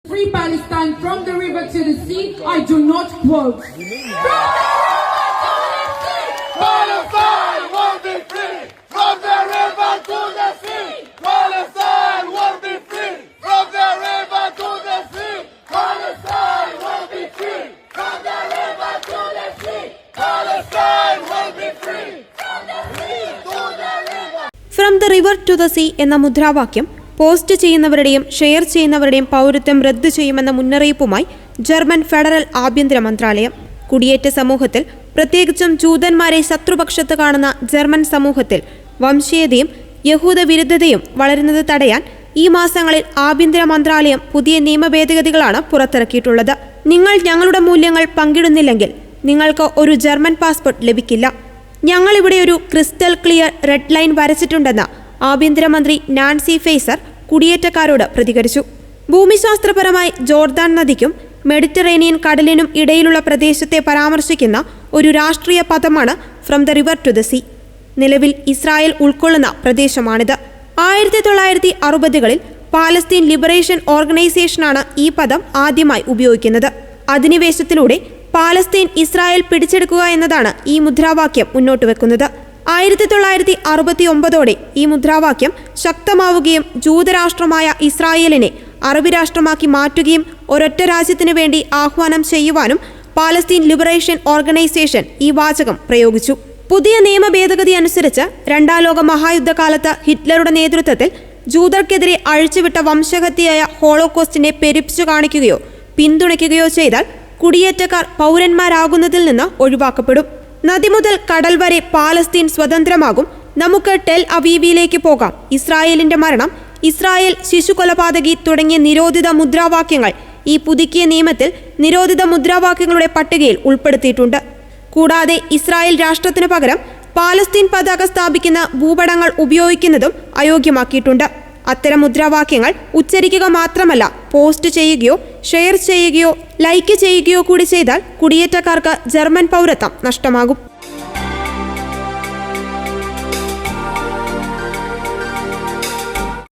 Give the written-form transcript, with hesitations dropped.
Free Palestine from the river to the sea, I do not quote. Palestine will be free from the river to the sea. Palestine will be free from the river to the sea. Palestine will be free from the river to the sea. Palestine will be free from the sea to the river. From the river to the sea എന്ന മുദ്രാവാക്യം post ചെയ്യുന്നവരുടെയും share ചെയ്യുന്നവരുടെയും പൗരത്വം റദ്ദു ചെയ്യുമെന്ന മുന്നറിയിപ്പുമായി German federal ആഭ്യന്തര മന്ത്രാലയം. കുടിയേറ്റ സമൂഹത്തിൽ, പ്രത്യേകിച്ചും ജൂതന്മാരെ ശത്രുപക്ഷത്ത് കാണുന്ന ജർമ്മൻ സമൂഹത്തിൽ വംശീയതയും യഹൂദ വിരുദ്ധതയും വളരുന്നത് തടയാൻ ഈ മാസങ്ങളിൽ ആഭ്യന്തര മന്ത്രാലയം പുതിയ നിയമ ഭേദഗതികളാണ് പുറത്തിറക്കിയിട്ടുള്ളത്. നിങ്ങൾ ഞങ്ങളുടെ മൂല്യങ്ങൾ പങ്കിടുന്നില്ലെങ്കിൽ നിങ്ങൾക്ക് ഒരു ജർമ്മൻ പാസ്പോർട്ട് ലഭിക്കില്ല. ഞങ്ങളിവിടെ ഒരു ക്രിസ്റ്റൽ ക്ലിയർ റെഡ് ലൈൻ വരച്ചിട്ടുണ്ടെന്ന് ആഭ്യന്തരമന്ത്രി നാൻസി ഫേസർ കുടിയേറ്റക്കാരോട് പ്രതികരിച്ചു. ഭൂമിശാസ്ത്രപരമായി ജോർദാൻ നദിക്കും മെഡിറ്ററേനിയൻ കടലിനും ഇടയിലുള്ള പ്രദേശത്തെ പരാമർശിക്കുന്ന ഒരു രാഷ്ട്രീയ പദമാണ് from the river to the sea. നിലവിൽ ഇസ്രായേൽ ഉൾക്കൊള്ളുന്ന പ്രദേശമാണിത്. 1960കളിൽ പാലസ്തീൻ ലിബറേഷൻ ഓർഗനൈസേഷനാണ് ഈ പദം ആദ്യമായി ഉപയോഗിക്കുന്നത്. അധിനിവേശത്തിലൂടെ പാലസ്തീൻ ഇസ്രായേൽ പിടിച്ചെടുക്കുക എന്നതാണ് ഈ മുദ്രാവാക്യം മുന്നോട്ട് വെക്കുന്നത്. 1969ഓടെ ഈ മുദ്രാവാക്യം ശക്തമാവുകയും ജൂതരാഷ്ട്രമായ ഇസ്രായേലിനെ അറബി രാഷ്ട്രമാക്കി മാറ്റുകയും ഒരൊറ്റ രാജ്യത്തിനു വേണ്ടി ആഹ്വാനം ചെയ്യുവാനും പാലസ്തീൻ ലിബറേഷൻ ഓർഗനൈസേഷൻ ഈ വാചകം പ്രയോഗിച്ചു. പുതിയ നിയമ ഭേദഗതി അനുസരിച്ച് രണ്ടാം ലോക മഹായുദ്ധകാലത്ത് ഹിറ്റ്ലറുടെ നേതൃത്വത്തിൽ ജൂതർക്കെതിരെ അഴിച്ചുവിട്ട വംശഹത്യയായ ഹോളോകോസ്റ്റിനെ പെരുപ്പിച്ചു കാണിക്കുകയോ പിന്തുണയ്ക്കുകയോ ചെയ്താൽ കുടിയേറ്റക്കാർ പൗരന്മാരാകുന്നതിൽ നിന്ന് ഒഴിവാക്കപ്പെടും. നദി മുതൽ കടൽ വരെ പാലസ്തീൻ സ്വതന്ത്രമാകും. നമുക്ക് ടെൽ അവീവിലേക്ക് പോകാം. ഇസ്രായേലിന്റെ മരണം, ഇസ്രായേൽ ശിശു കൊലപാതകി തുടങ്ങിയ നിരോധിത മുദ്രാവാക്യങ്ങൾ ഈ പുതുക്കിയ നിയമത്തിൽ നിരോധിത മുദ്രാവാക്യങ്ങളുടെ പട്ടികയിൽ ഉൾപ്പെടുത്തിയിട്ടുണ്ട്. കൂടാതെ ഇസ്രായേൽ രാഷ്ട്രത്തിനു പകരം പാലസ്തീൻ പതാക സ്ഥാപിക്കുന്ന ഭൂപടങ്ങൾ ഉപയോഗിക്കുന്നതും അയോഗ്യമാക്കിയിട്ടുണ്ട്. അത്തരം മുദ്രാവാക്യങ്ങൾ ഉച്ചരിക്കുക മാത്രമല്ല, പോസ്റ്റ് ചെയ്യുകയോ ഷെയർ ചെയ്യുകയോ ലൈക്ക് ചെയ്യുകയോ കൂടി ചെയ്താൽ കുടിയേറ്റക്കാർക്ക് ജർമ്മൻ പൗരത്വം നഷ്ടമാകും.